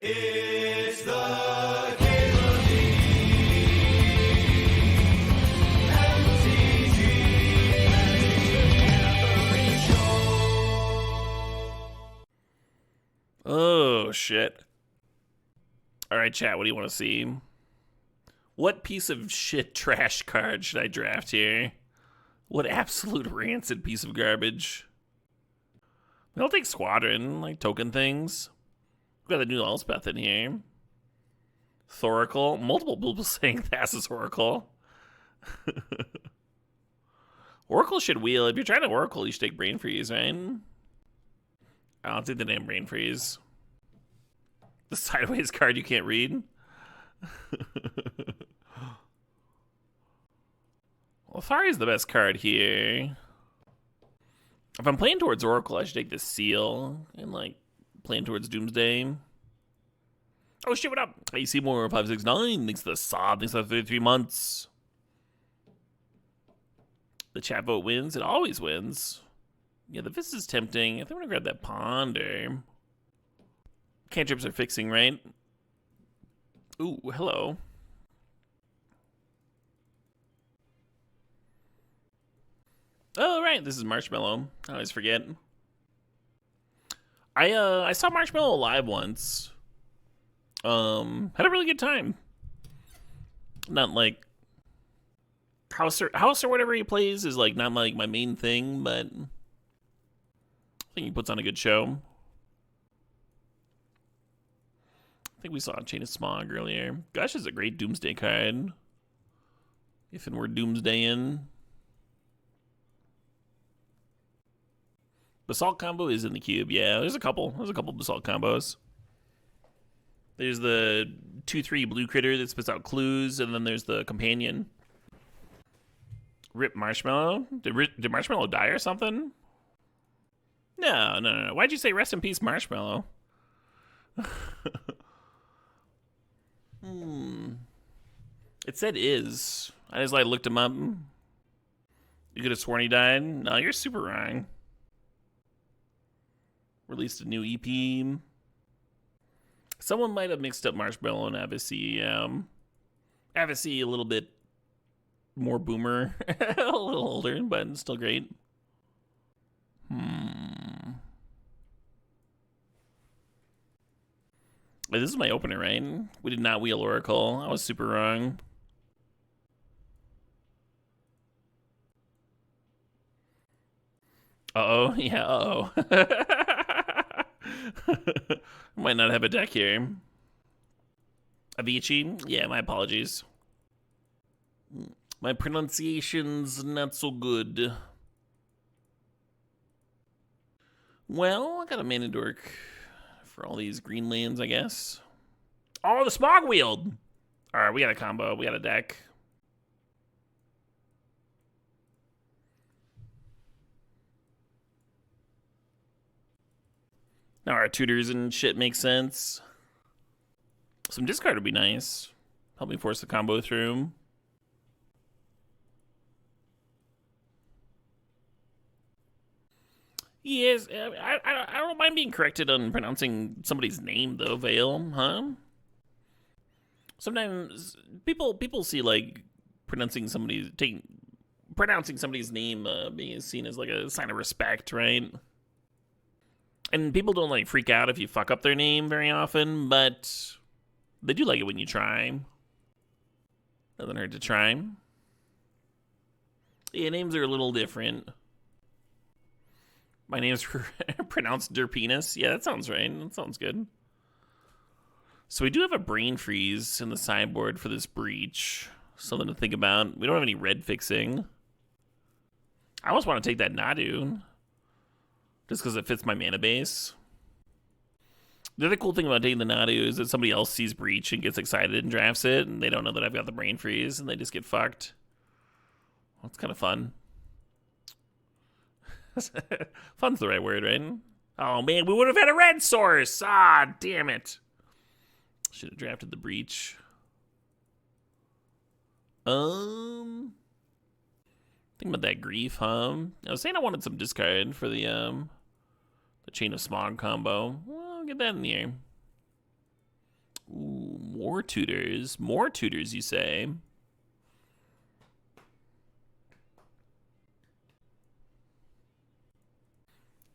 It's the Game Oh, shit. All right, chat, what do you want to see? What piece of shit trash card should I draft here? What absolute rancid piece of garbage? I'll take Squadron, like token things. We've got the new Elspeth in here. Thoracle. Multiple people saying that's is Oracle. Oracle should wheel. If you're trying to Oracle, you should take Brain Freeze, right? I don't take the name Brain Freeze. The sideways card you can't read. Well, Thari's the best card here. If I'm playing towards Oracle, I should take the Seal and like playing towards Doomsday. Oh shit, what up? Hey, Seymour 569. Thanks for the sob. Thanks for the 33 months. The chat vote wins. It always wins. Yeah, the Fist is tempting. I think I'm gonna grab that Ponder. Cantrips are fixing, right? Ooh, hello. Oh, right, this is Marshmallow. I always forget. I saw Marshmallow live once. Had a really good time. Not like house or whatever he plays is like not like my main thing, but I think he puts on a good show. I think we saw Chain of Smog earlier. Gosh, is a great Doomsday card. If it were Doomsday-in. Basalt combo is in the cube. Yeah, there's a couple. There's a couple Basalt combos. There's the 2/3 blue critter that spits out clues, and then there's the companion. Rip Marshmallow? Did Marshmallow die or something? No. Why'd you say rest in peace, Marshmallow? It said is. I just like looked him up. You could have sworn he died. No, you're super wrong. Released a new EP. Someone might have mixed up Marshmallow and Avicii. Avicii a little bit more boomer. A little older, but still great. This is my opener, right? We did not wheel Oracle. I was super wrong. Uh-oh. Yeah, uh-oh. Might not have a deck here. Avicii? Yeah, my apologies. My pronunciation's not so good. Well, I got a mana dork for all these green lands, I guess. Oh, the Smog Wheeled! Alright, we got a combo. We got a deck. Now our tutors and shit make sense. Some discard would be nice. Help me force the combo through. Yes, I don't mind being corrected on pronouncing somebody's name though, Vale, huh? Sometimes people see like pronouncing somebody's name being seen as like a sign of respect, right? And people don't like freak out if you fuck up their name very often, but they do like it when you try. Doesn't hurt to try. Yeah, names are a little different. My name's pronounced Derpenis. Yeah, that sounds right. That sounds good. So we do have a Brain Freeze in the sideboard for this Breach. Something to think about. We don't have any red fixing. I almost want to take that Nadu. Just because it fits my mana base. The other cool thing about taking the Nadu is that somebody else sees Breach and gets excited and drafts it, and they don't know that I've got the Brain Freeze, and they just get fucked. Well, it's kind of fun. Fun's the right word, right? Oh man, we would have had a red source. Ah, damn it. Should have drafted the Breach. Think about that Grief, huh? I was saying I wanted some discard for the Chain of Smog combo. Well, I'll get that in the air. More tutors. More tutors, you say?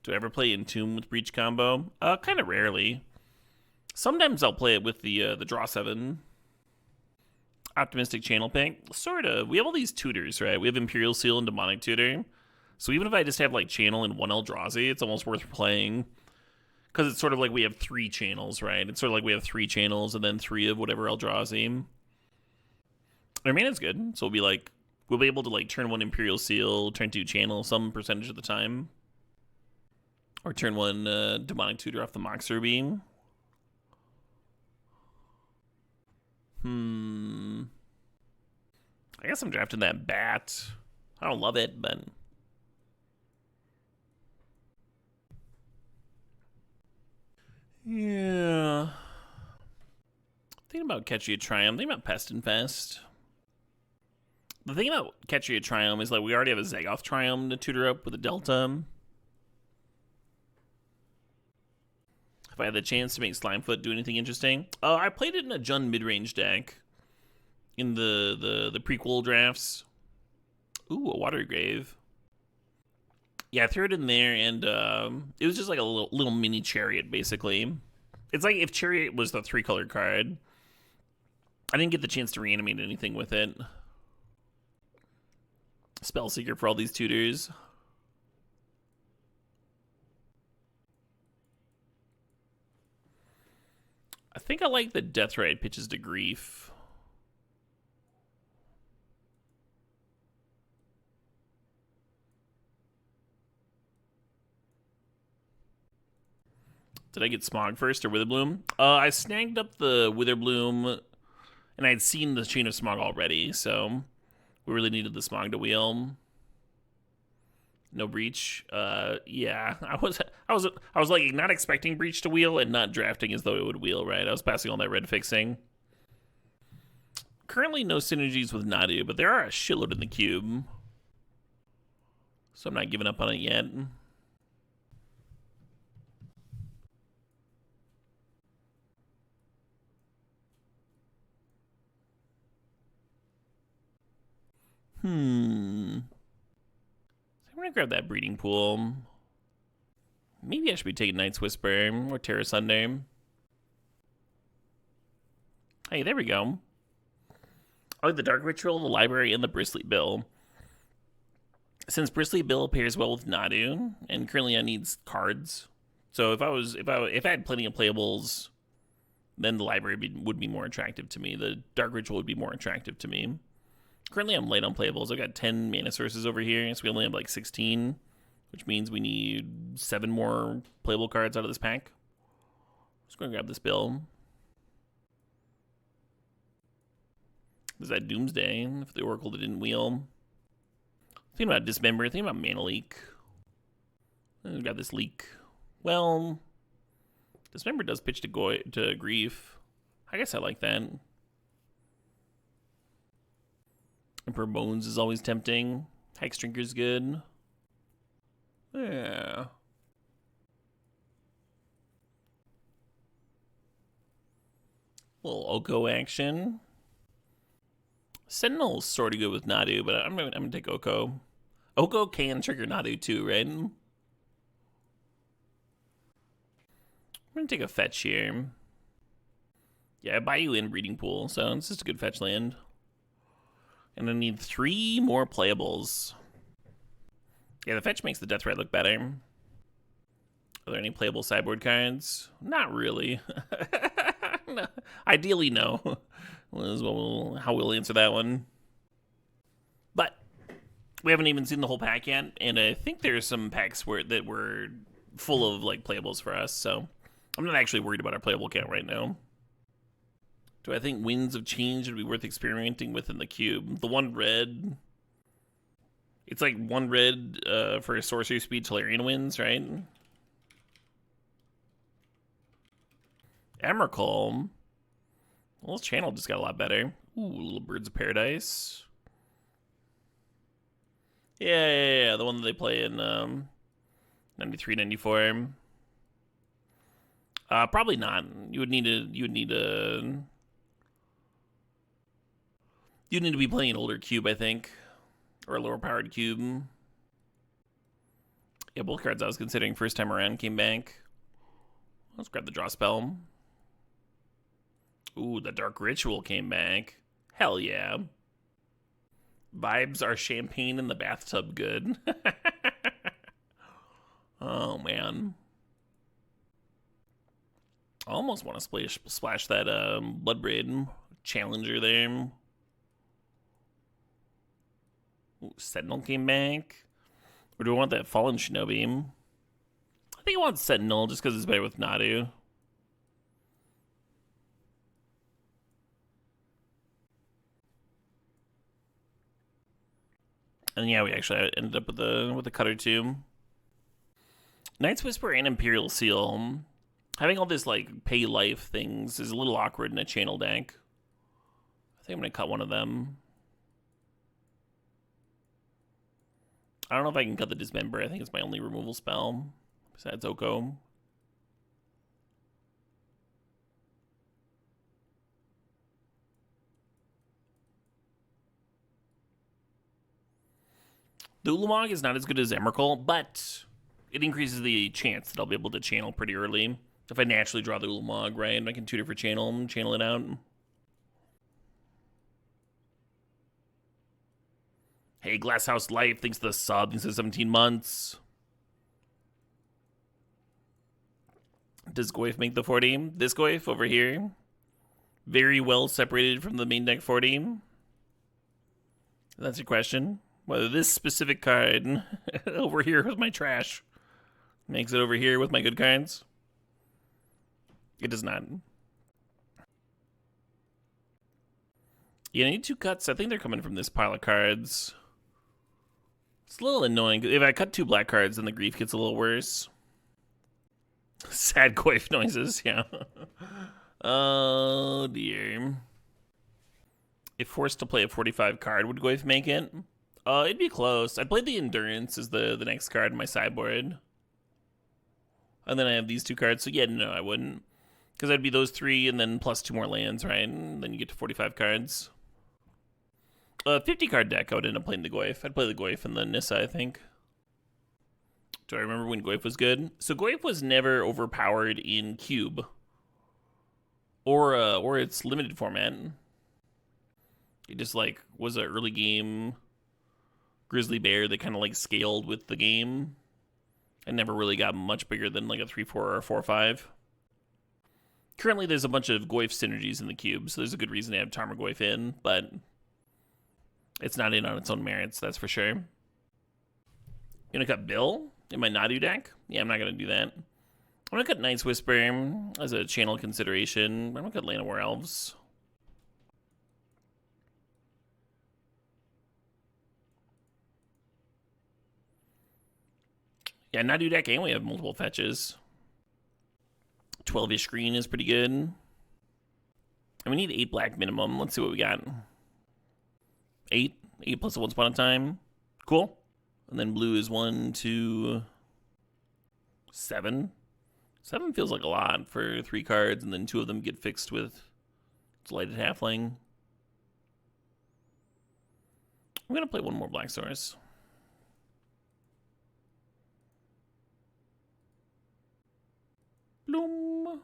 Do I ever play Entomb with Breach combo? Kind of rarely. Sometimes I'll play it with the Draw 7. Optimistic Channel Pick. Sort of. We have all these tutors, right? We have Imperial Seal and Demonic Tutor. So even if I just have like Channel and 1 Eldrazi, it's almost worth playing. Because it's sort of like we have 3 channels, right? It's sort of like we have 3 channels and then 3 of whatever Eldrazi. Our mana's good. So we'll be able to like turn 1 Imperial Seal, turn 2 Channel some percentage of the time. Or turn 1 Demonic Tutor off the Mox Ruby. I guess I'm drafting that Bat. I don't love it, but... yeah. Thinking about Catchy a Triumph. Thinking about Pest Infest. The thing about Catchy a Triumph is like we already have a Zagoth Triumph to tutor up with a Delta. If I had the chance to make Slimefoot do anything interesting. I played it in a Jund mid-range deck. In the prequel drafts. Ooh, a Water Grave. Yeah, I threw it in there, and it was just like a little mini Chariot, basically. It's like if Chariot was the 3-color card. I didn't get the chance to reanimate anything with it. Spellseeker for all these tutors. I think I like the Deathrite Pitches to Grief. Did I get Smog first or Witherbloom? I snagged up the Witherbloom, and I had seen the Chain of Smog already, so we really needed the Smog to wheel. No Breach. Yeah, I was like not expecting Breach to wheel and not drafting as though it would wheel, right? I was passing all that red fixing. Currently no synergies with Nadu, but there are a shitload in the cube. So I'm not giving up on it yet. I'm gonna grab that Breeding Pool. Maybe I should be taking Night's Whisper or Terra Sunday. Hey, there we go. I like the Dark Ritual, the Library, and the Bristly Bill. Since Bristly Bill pairs well with Nadu, and currently I need cards, so if I had plenty of playables, then the Library would be more attractive to me. The Dark Ritual would be more attractive to me. Currently, I'm light on playables. I've got 10 mana sources over here, so we only have like 16, which means we need 7 more playable cards out of this pack. Just going to grab this bill. There's that Doomsday, if the Oracle didn't wheel. Thinking about Dismember, thinking about Mana Leak. We've got this Leak. Well, Dismember does pitch to Grief. I guess I like that. Emperor Bones is always tempting. Hex Drinker's good. Yeah. Little Oko action. Sentinel's sort of good with Nadu, but I'm gonna take Oko. Oko can trigger Nadu too, right? I'm gonna take a fetch here. Yeah, I buy you in Breeding Pool, so it's just a good fetch land. And I need 3 more playables. Yeah, the fetch makes the Deathrite look better. Are there any playable sideboard cards? Not really. No. Ideally, no. How we'll answer that one. But we haven't even seen the whole pack yet, and I think there's some packs that were full of like playables for us, so I'm not actually worried about our playable count right now. Do I think Winds of Change would be worth experimenting with in the cube? The 1 red. It's like 1 red for a sorcery speed Tolarian Winds, right? Emrakul. Well, this channel just got a lot better. Ooh, Little Birds of Paradise. Yeah. The one that they play in 93, 94. Probably not. You would need a You need to be playing an older cube, I think. Or a lower powered cube. Yeah, both cards I was considering first time around came back. Let's grab the draw spell. Ooh, the Dark Ritual came back. Hell yeah. Vibes are champagne in the bathtub good. Oh, man. I almost want to splash that Bloodbraid Challenger there. Ooh, Sentinel came back. Or do I want that Fallen Shinobi? I think I want Sentinel just because it's better with Nadu. And yeah, we actually ended up with the Cutter too. Knight's Whisper and Imperial Seal. Having all this like pay life things is a little awkward in a channel deck. I think I'm gonna cut one of them. I don't know if I can cut the Dismember. I think it's my only removal spell besides Oko. The Ulamog is not as good as Emrakul, but it increases the chance that I'll be able to channel pretty early. If I naturally draw the Ulamog, right, I can tutor for channel it out. Hey, Glasshouse Life, thanks to the sub, thanks to 17 months. Does Goyf make the 40? This Goyf over here. Very well separated from the main deck 40. That's your question. Whether this specific card over here with my trash makes it over here with my good cards. It does not. Yeah, I need 2 cuts. I think they're coming from this pile of cards. It's a little annoying. If I cut 2 black cards, then the grief gets a little worse. Sad Goyf noises, yeah. Oh, dear. If forced to play a 45 card, would Goyf make it? It'd be close. I played the Endurance as the next card in my sideboard. And then I have these 2 cards, so yeah, no, I wouldn't. Because that'd be those 3 and then plus 2 more lands, right? And then you get to 45 cards. 50 card deck, I would end up playing the Goyf. I'd play the Goyf and the Nissa, I think. Do I remember when Goyf was good? So Goyf was never overpowered in Cube. Or its limited format. It just like was an early game Grizzly Bear that kind of like scaled with the game. And never really got much bigger than like a 3-4 or a 4-5. Currently there's a bunch of Goyf synergies in the cube, so there's a good reason to have Tarmogoyf in, but it's not in on its own merits, that's for sure. You gonna cut Bill in my Nadu deck? Yeah, I'm not gonna do that. I'm gonna cut Knight's Whisper as a channel consideration. I'm gonna cut Land of War Elves. Yeah, Nadu deck, and we have multiple fetches. 12-ish green is pretty good. And we need 8 black minimum. Let's see what we got. 8 plus a Once Upon a Time. Cool. And then blue is 1, 2, 7. 7 feels like a lot for 3 cards, and then 2 of them get fixed with Delighted Halfling. I'm going to play 1 more Black Source. Bloom.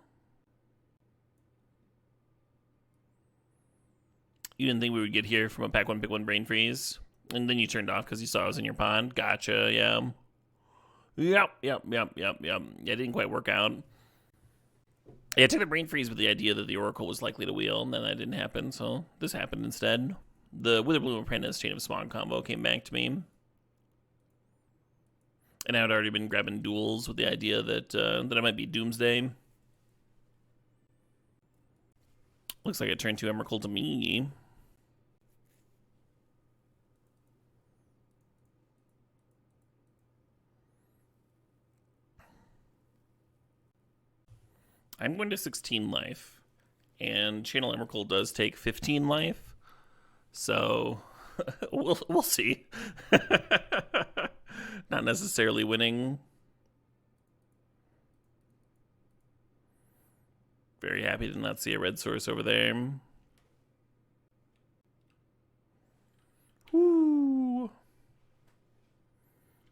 You didn't think we would get here from a pack 1 pick 1 brain freeze, and then you turned off because you saw I was in your pond. Gotcha. Yeah. Yep. Yeah, it didn't quite work out. Yeah, I took the brain freeze with the idea that the Oracle was likely to wheel, and then that didn't happen, so this happened instead. The Witherbloom Apprentice Chain of Smog combo came back to me. And I had already been grabbing duels with the idea that that I might be Doomsday. Looks like it turned 2 Emrakul to me. I'm going to 16 life. And Channel Emrakul does take 15 life. So we'll see. Not necessarily winning. Very happy to not see a red source over there.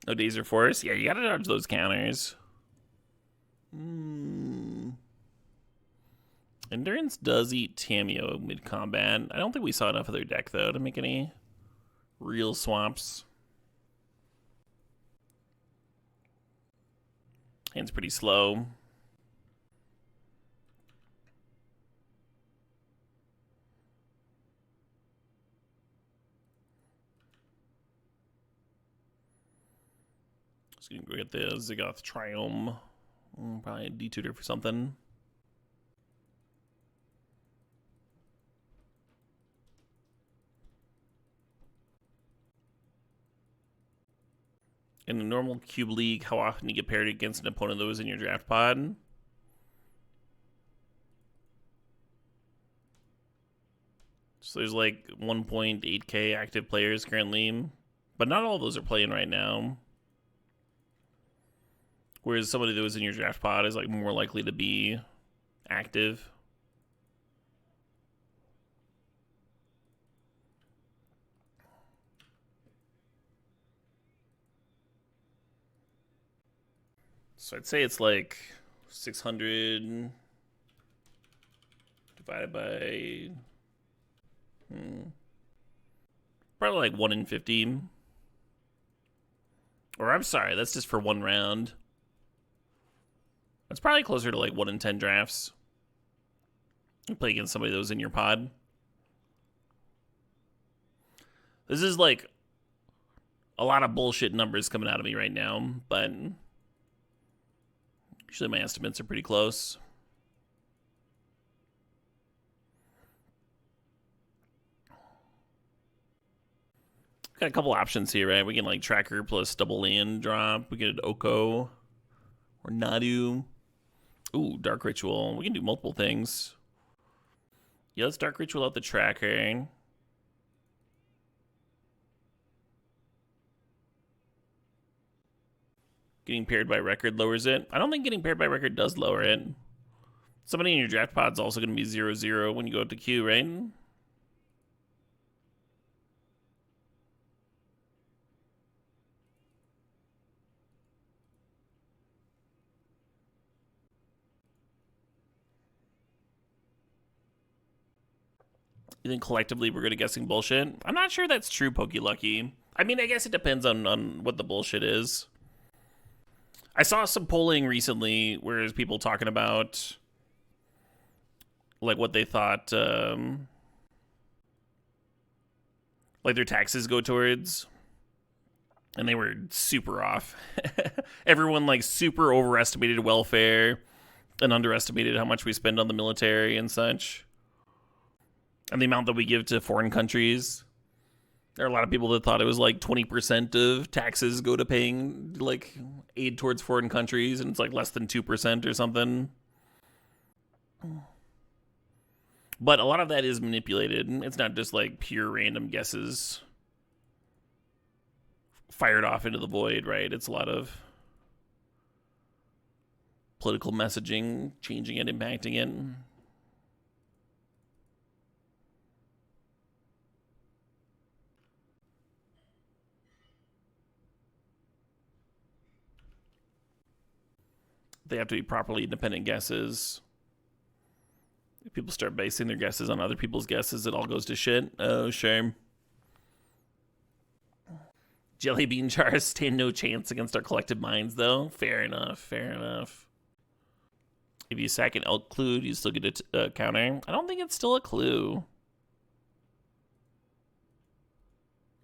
No Dazer Force? Yeah, you gotta dodge those counters. Endurance does eat Tameo mid-combat. I don't think we saw enough of their deck, though, to make any real swaps. Hand's pretty slow. Just gonna go get the Ziggoth Triome. Probably a D-tutor for something. In a normal Cube League, how often do you get paired against an opponent that was in your draft pod? So there's like 1.8k active players currently, but not all of those are playing right now. Whereas somebody that was in your draft pod is like more likely to be active. So I'd say it's like 600 divided by probably like 1 in 50. Or I'm sorry, that's just for one round. It's probably closer to like 1 in 10 drafts. You play against somebody that was in your pod. This is like a lot of bullshit numbers coming out of me right now, but usually my estimates are pretty close. Got a couple options here, right? We can like tracker plus double land drop. We get Oko or Nadu. Ooh, Dark Ritual. We can do multiple things. Yeah, let's Dark Ritual out the tracker. Getting paired by record lowers it. I don't think getting paired by record does lower it. Somebody in your draft pod's also going to be 0-0 when you go up to Q, right? You think collectively we're good at guessing bullshit? I'm not sure that's true, Pokey Lucky. I mean, I guess it depends on what the bullshit is. I saw some polling recently where there's people talking about like what they thought like their taxes go towards, and they were super off. Everyone like super overestimated welfare and underestimated how much we spend on the military and such, and the amount that we give to foreign countries. There are a lot of people that thought it was like 20% of taxes go to paying like aid towards foreign countries, and it's like less than 2% or something. But a lot of that is manipulated. It's not just like pure random guesses fired off into the void, right? It's a lot of political messaging, changing it, impacting it. They have to be properly independent guesses. If people start basing their guesses on other people's guesses, it all goes to shit. Oh, shame. Jelly bean jars stand no chance against our collective minds, though. Fair enough, fair enough. If you sack an elk clue, do you still get a counter? I don't think it's still a clue.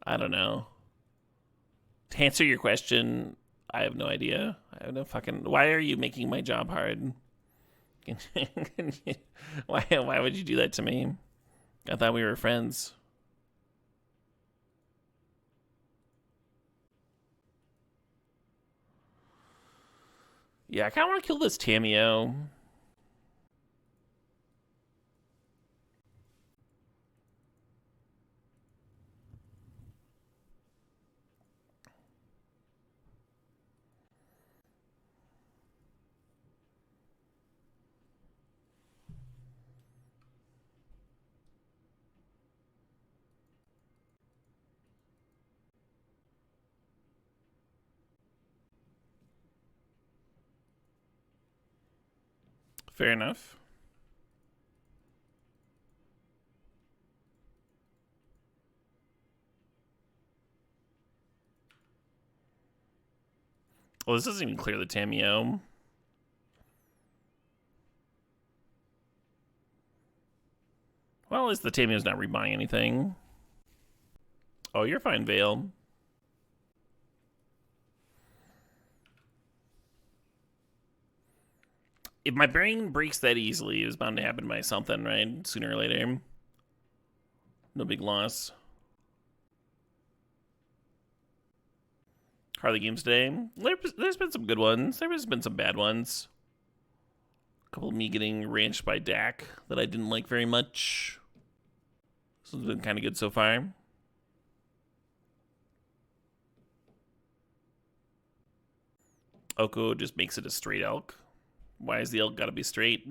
I don't know. To answer your question, I have no idea. I have no fucking... Why are you making my job hard? Why would you do that to me? I thought we were friends. Yeah, I kind of want to kill this Tameo. Fair enough. Well, this doesn't even clear the Tamiyo. Well, at least the Tamiyo's not rebuying anything. Oh, you're fine, Vale. If my brain breaks that easily, it was bound to happen by something, right? Sooner or later. No big loss. How are the games today? There's been some good ones. There's been some bad ones. A couple of me getting ranched by Dak that I didn't like very much. This one's been kind of good so far. Oko just makes it a straight elk. Why is the elk gotta be straight?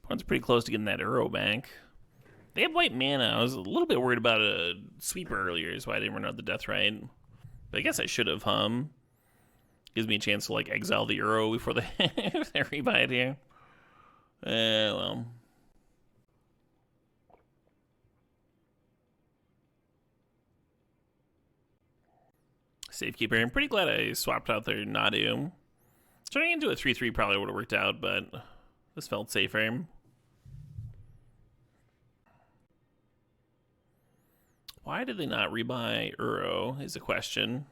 One's pretty close to getting that Uro back. They have white mana. I was a little bit worried about a sweeper earlier, is why I didn't run out the death right. But I guess I should have, Gives me a chance to, like, exile the Uro before they rebuy it here. Well. Safekeeper. I'm pretty glad I swapped out their Nadu. Turning into a 3-3 probably would have worked out, but this felt safer. Why did they not rebuy Uro is a question.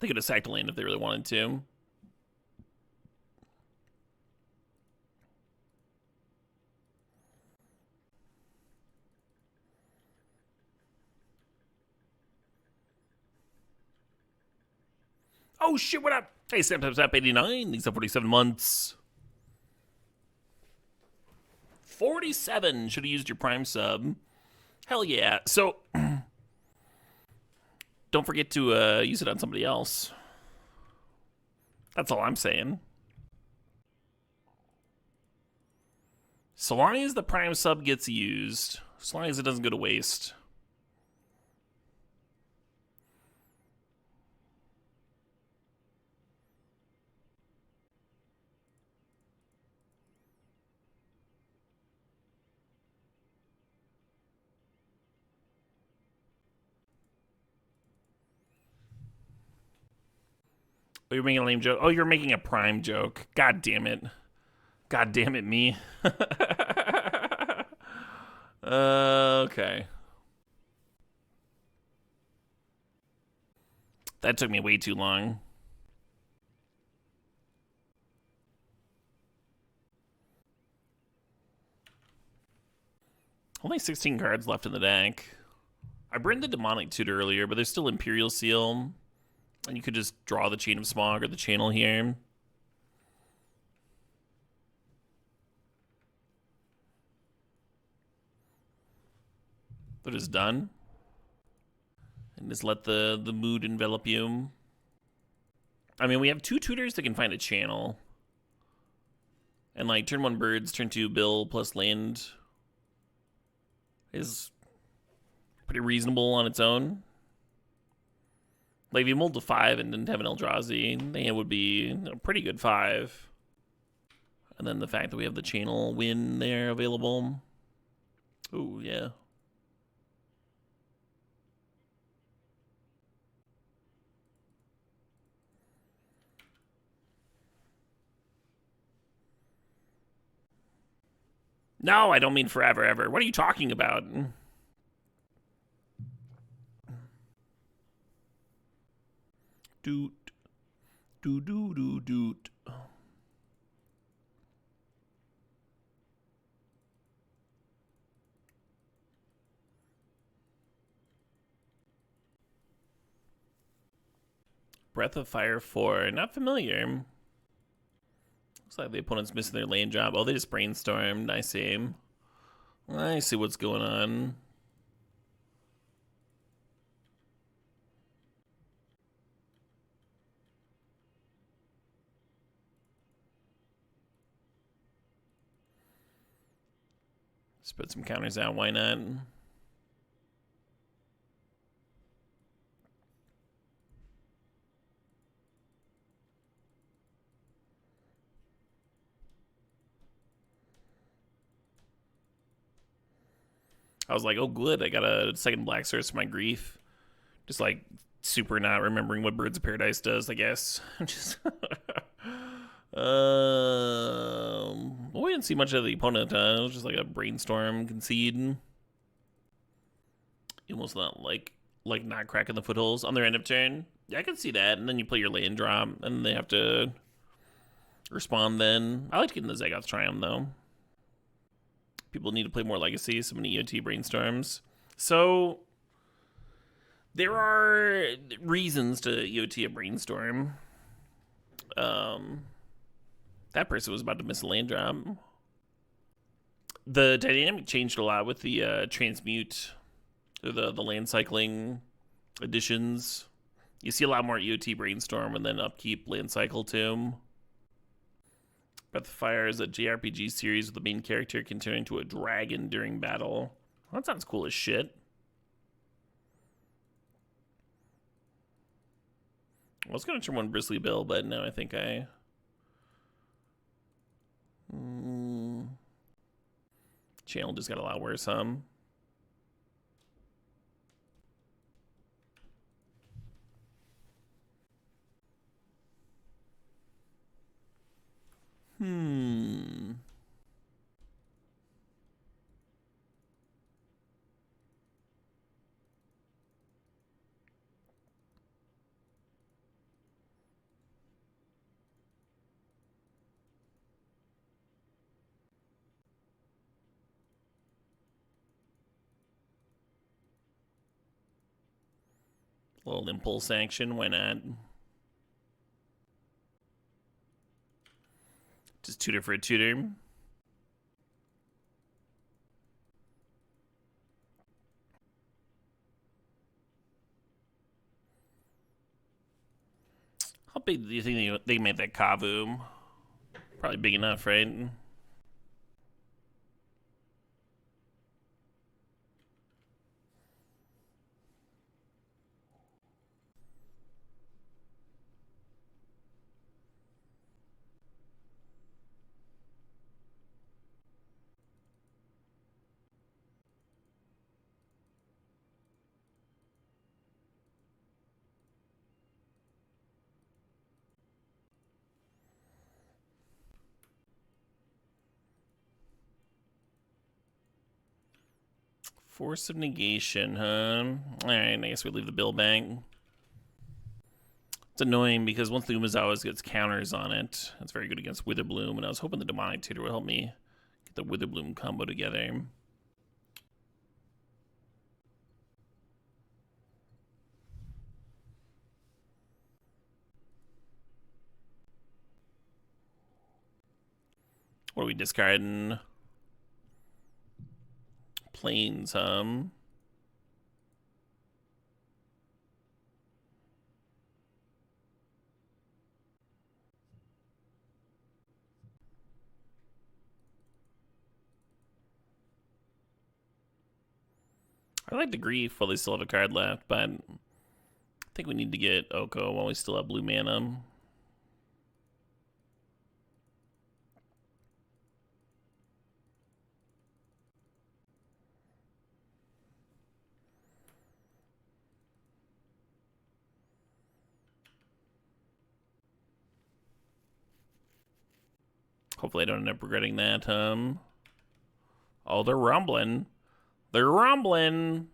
They could have sacked a land if they really wanted to. Oh shit, what up? Hey, Snap 89, these are 47 months. 47 should have used your Prime sub. Hell yeah. So, don't forget to use it on somebody else. That's all I'm saying. So long as the Prime sub gets used, so long as it doesn't go to waste. Oh, you're making a lame joke? Oh, you're making a Prime joke. God damn it. God damn it, me. Okay. That took me way too long. Only 16 cards left in the deck. I burned the Demonic Tutor earlier, but there's still Imperial Seal. And you could just draw the Chain of Smog or the Channel here. They're just done. And just let the mood envelop you. I mean, we have 2 tutors that can find a channel. And like turn 1 birds, turn 2 bill plus land is pretty reasonable on its own. Like if you mulled to 5 and didn't have an Eldrazi, then it would be a pretty good 5. And then the fact that we have the channel win there available. Ooh, yeah. No, I don't mean forever, ever. What are you talking about? Doot. Doo doo doo doot. Breath of Fire 4. Not familiar. Looks like the opponent's missing their land drop. Oh, they just brainstormed. I see. I see what's going on. Let's put some counters out. Why not? I was like, oh, good. I got a second Black Source for my grief. Just like super not remembering what Birds of Paradise does, I guess. Just. Well, we didn't see much of the opponent. It was just like a brainstorm concede. You almost not like not cracking the footholds on their end of turn. Yeah, I can see that. And then you play your land drop, and they have to respond then. I like getting the Zagoth Triumph, though. People need to play more Legacy, so many EOT brainstorms. So there are reasons to EOT a brainstorm. That person was about to miss a land drop. The dynamic changed a lot with the transmute, or the land cycling additions. You see a lot more EOT brainstorm and then upkeep land cycle too. Breath of Fire is a JRPG series with the main character can turn into a dragon during battle. Well, that sounds cool as shit. I was going to turn one Bristly Bill, but no, I think I... Channel just got a lot worse, A little impulse action, why not? Just tutor for a tutor. How big do you think they made that Kavu? Probably big enough, right? Force of Negation, huh? Alright, I guess we leave the Bill bank. It's annoying because once the Umezawa gets counters on it, it's very good against Witherbloom, and I was hoping the Demonic Tutor will help me get the Witherbloom combo together. What are we discarding? Planes, I like the Grief while they still have a card left, but I think we need to get Oko while we still have blue mana. Hopefully I don't end up regretting that. Oh, they're rumbling. They're rumbling.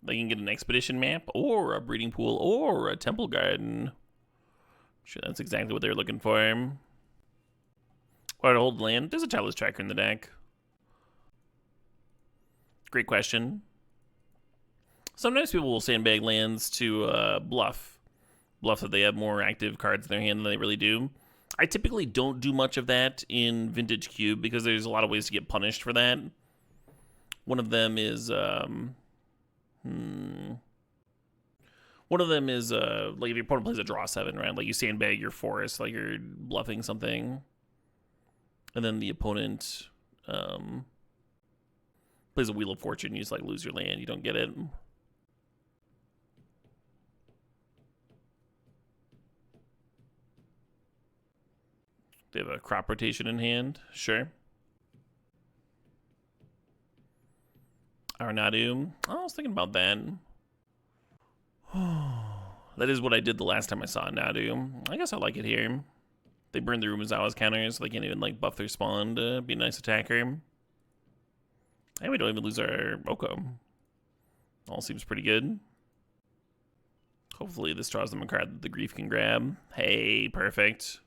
They can get an expedition map or a breeding pool or a temple garden. Sure, that's exactly what they're looking for. Or to hold land. There's a Chalice Tracker in the deck. Great question. Sometimes people will sandbag lands to bluff bluff that they have more active cards in their hand than they really do. I typically don't do much of that in Vintage Cube because there's a lot of ways to get punished for that. One of them is, like if your opponent plays a draw 7, right? Like you sandbag your forest, like you're bluffing something. And then the opponent plays a Wheel of Fortune, you just like lose your land, you don't get it. They have a crop rotation in hand, sure. Arnadu. I was thinking about that. That is what I did the last time I saw Nadu. I guess I like it here. They burn the Umezawa's counters, so they can't even like buff their spawn to be a nice attacker. And we don't even lose our Oko. All seems pretty good. Hopefully this draws them a card that the Grief can grab. Hey, perfect.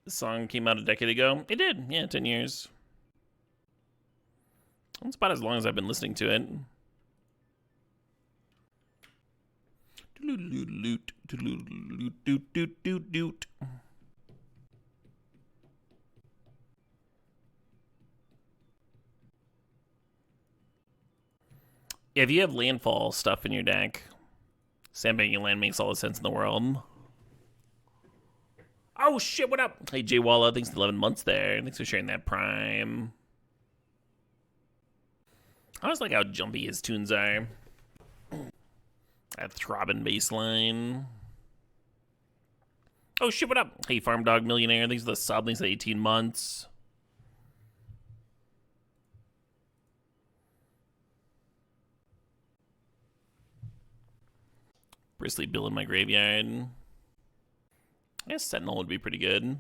This song came out a decade ago. It did, yeah, 10 years. That's about as long as I've been listening to it. Yeah, if you have landfall stuff in your deck, sandbagging land makes all the sense in the world. Oh shit, what up? Hey Jay Walla, thanks for 11 months there. Thanks for sharing that prime. I always like how jumpy his tunes are. That throbbing bass line. Oh shit, what up? Hey Farm Dog Millionaire, thanks for the sub, thanks for 18 months. Bristly Bill in my graveyard. I guess Sentinel would be pretty good.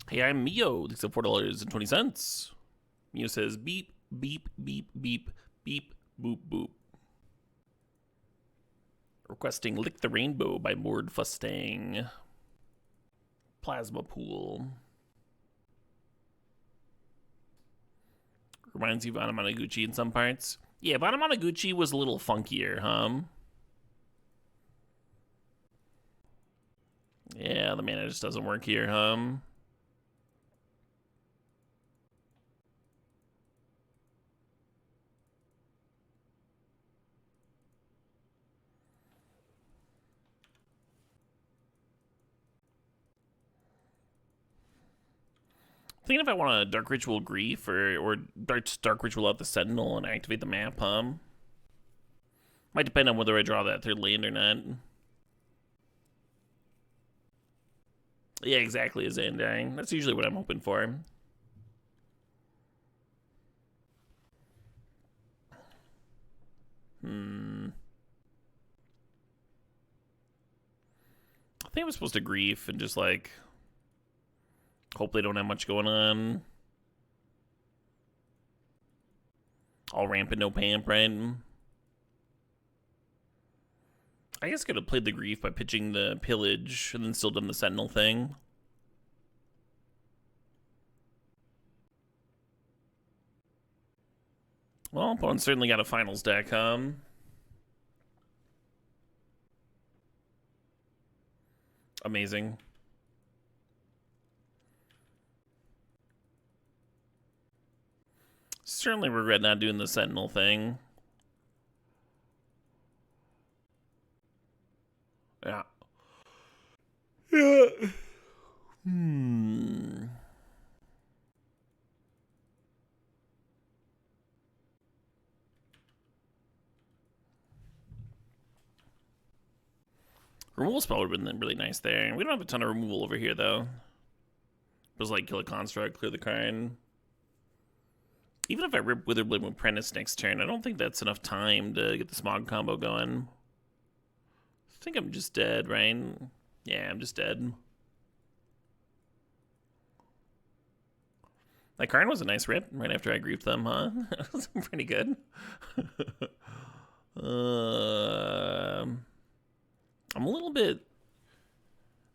Hey, I'm Mio. Thanks for $4.20. Mio says beep, beep, beep, beep, beep, boop, boop. Requesting Lick the Rainbow by Mord Fustang. Plasma Pool. Reminds you of Anamanaguchi in some parts. Yeah, if Anamanaguchi was a little funkier, huh? Yeah, the mana just doesn't work here, huh? Thinking if I want a Dark Ritual Grief or Dark Ritual out the Sentinel and activate the map, might depend on whether I draw that third land or not. Yeah, exactly, a Zandang. That's usually what I'm hoping for. I think I was supposed to Grief and just like hope they don't have much going on. All rampant, no pamp, right? I guess I could have played the Grief by pitching the Pillage and then still done the Sentinel thing. Well, opponent certainly got a finals deck, Amazing. Certainly regret not doing the Sentinel thing. Yeah. Yeah. Removal spell would have been really nice there. We don't have a ton of removal over here, though. It was like kill a construct, clear the card. Even if I rip Witherbloom Apprentice next turn, I don't think that's enough time to get the Smog combo going. I think I'm just dead, right? Yeah, I'm just dead. That card was a nice rip right after I griefed them, huh? That was pretty good. I'm a little bit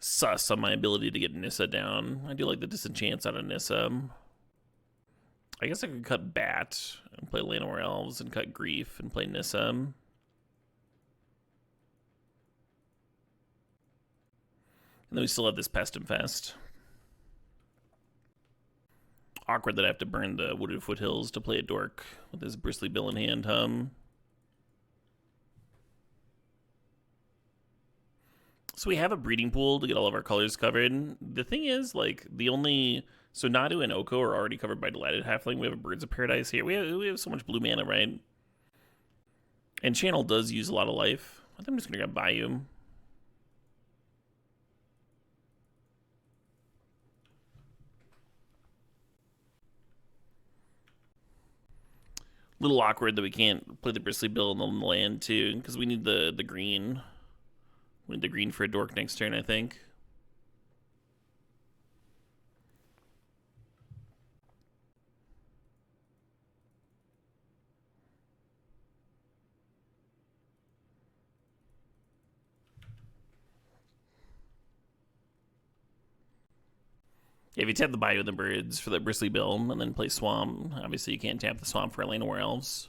sus on my ability to get Nissa down. I do like the disenchants out of Nissa. I guess I could cut Bat and play Llanowar Elves and cut Grief and play Nissa. And then we still have this Pest Infest. Awkward that I have to burn the Wooded Foothills to play a Dork with his Bristly Bill in hand, So we have a breeding pool to get all of our colors covered. The thing is, like, the only... So Nadu and Oko are already covered by Delighted Halfling. We have a Birds of Paradise here. We have so much blue mana, right? And Channel does use a lot of life. I think I'm just going to grab Bayou. Little awkward that we can't play the Bristly Bill in the land, too, because we need the green. We need the green for a Dork next turn, I think. Yeah, if you tap the Bayou and the Birds for the Bristly Bill and then play Swamp, obviously you can't tap the Swamp for Llanowar Elves.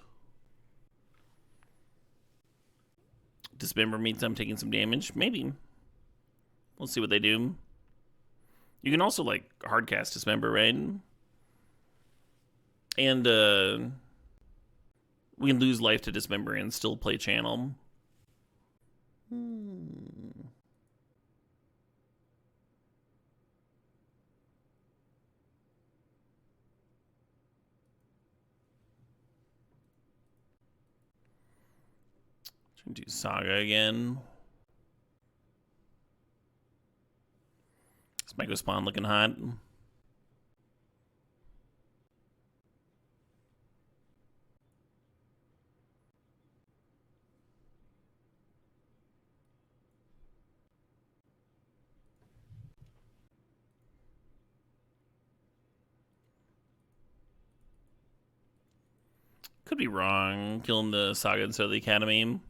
Dismember means I'm taking some damage. Maybe. We'll see what they do. You can also, like, hardcast Dismember, right? And, we can lose life to Dismember and still play Channel. Trying to do Saga again. This Myco Spawn looking hot. Could be wrong. Killing the Saga instead of the Academy.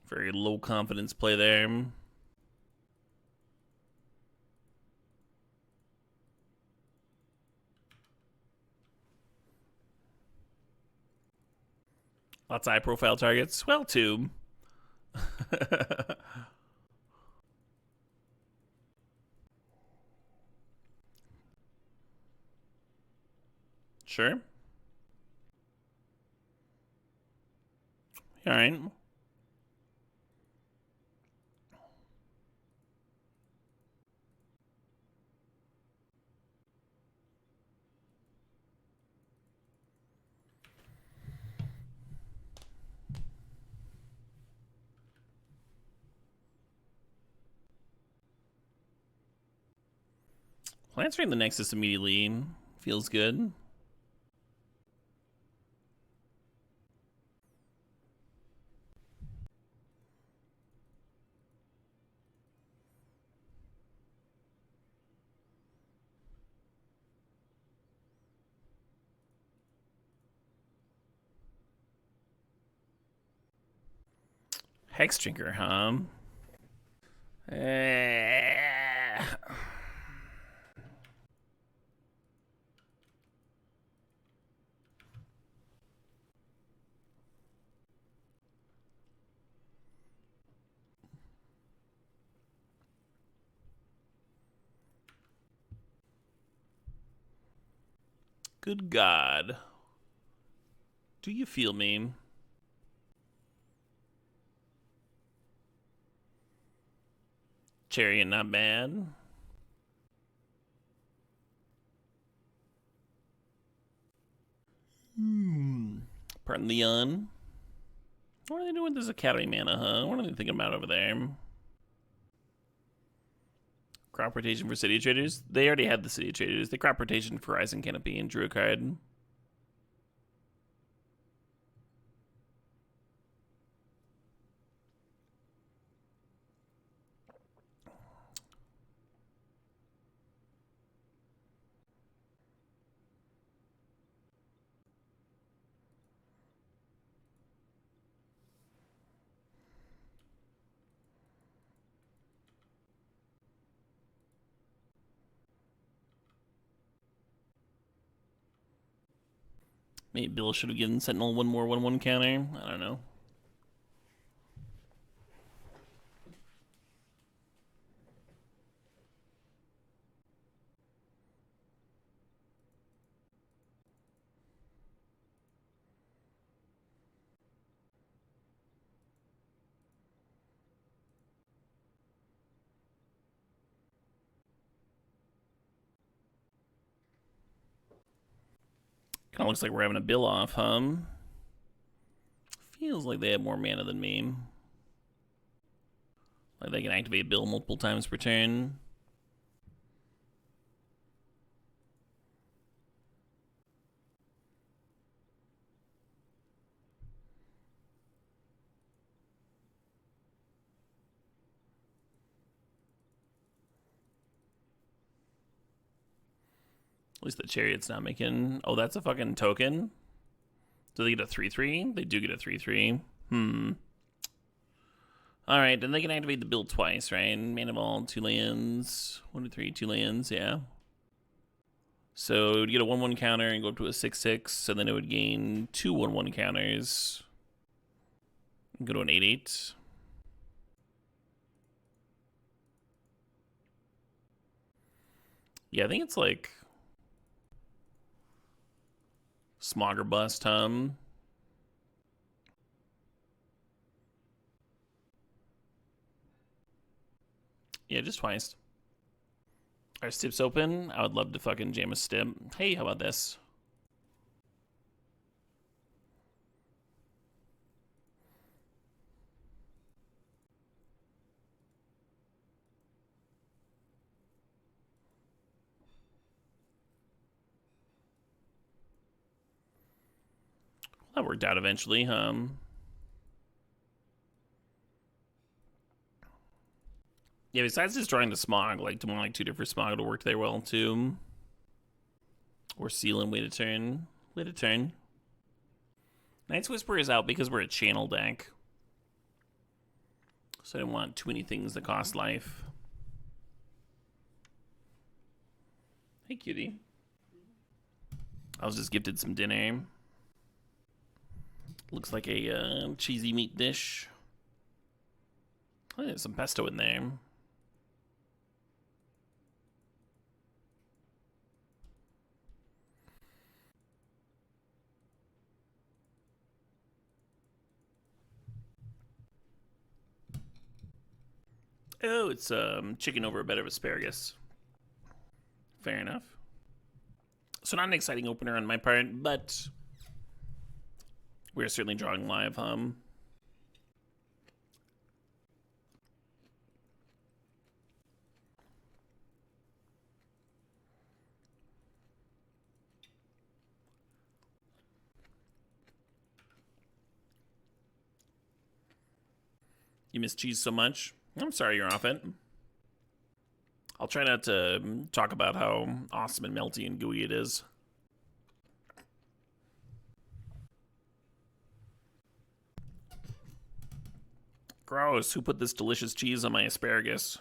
Very low confidence play there. Lots of high profile targets. Well, two. Sure. All right. Well, answering the Nexus immediately feels good. Hex Drinker, huh? Good God. Do you feel me? Chariot not bad. Pardon the yawn. What are they doing with this Academy mana, huh? What are they thinking about over there? Crop rotation for City Traders. They already had the City Traders. They crop rotation for Horizon Canopy and drew a card. Maybe Bill should have given Sentinel one more 1/1 counter. I don't know. Kind of looks like we're having a Bill off, huh? Feels like they have more mana than me. Like they can activate Bill multiple times per turn. At least the Chariot's not making... Oh, that's a fucking token? Do they get a 3/3? They do get a 3/3. Alright, then they can activate the build twice, right? Mana ball, 2 lands. 1 to 3, 2 lands, yeah. So it would get a 1/1 counter and go up to a 6/6, and then it would gain 2 1/1 counters. And go to an 8/8. Yeah, I think it's like Smog or Bust, Yeah, just twice. Our Stip's open. I would love to fucking jam a Stip. Hey, how about this? That worked out eventually, Yeah, besides just drawing the Smog, like Demonic Tutor for Smog would have worked there well too. Or Seal and wait a turn. Wait a turn. Night's Whisper is out because we're a channel deck. So I didn't want too many things that cost life. Hey, cutie. I was just gifted some dinner. Looks like a cheesy meat dish. Oh, there's some pesto in there. Oh, it's chicken over a bed of asparagus. Fair enough. So not an exciting opener on my part, but we're certainly drawing live, You miss cheese so much? I'm sorry you're off it. I'll try not to talk about how awesome and melty and gooey it is. Gross, who put this delicious cheese on my asparagus?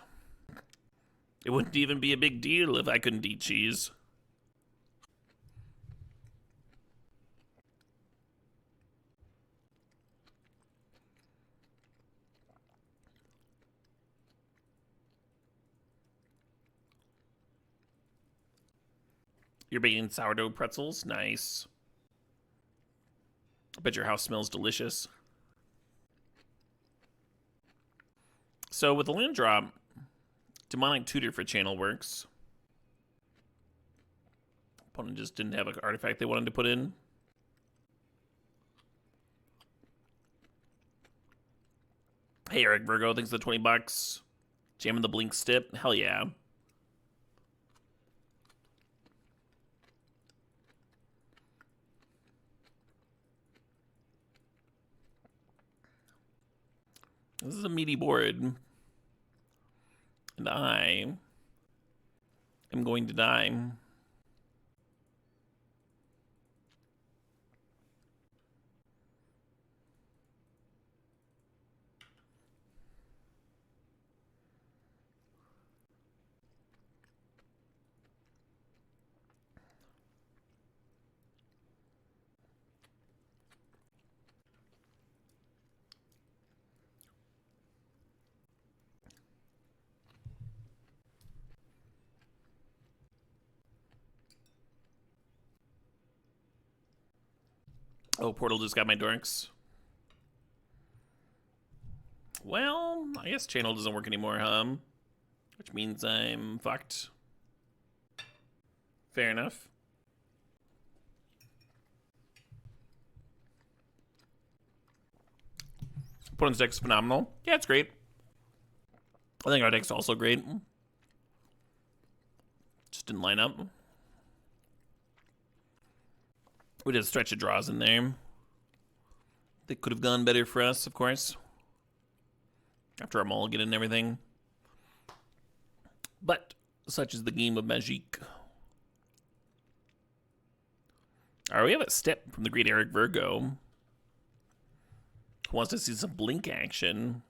It wouldn't even be a big deal if I couldn't eat cheese. You're baking sourdough pretzels? Nice. I bet your house smells delicious. So with the land drop, Demonic Tutor for channel works. Opponent just didn't have an artifact they wanted to put in. Hey, Eric Virgo, thanks for the $20. Jamming the Blink Stip. Hell yeah. This is a meaty board. And I am going to die. Oh, Portal just got my dorks. Well, I guess channel doesn't work anymore, huh? Which means I'm fucked. Fair enough. Opponent's deck's phenomenal. Yeah, it's great. I think our deck's also great. Just didn't line up. We did a stretch of draws in there. They could have gone better for us, of course. After our mulligan and everything. But such is the game of Magic. Alright, we have a step from the great Eric Virgo, who wants to see some blink action.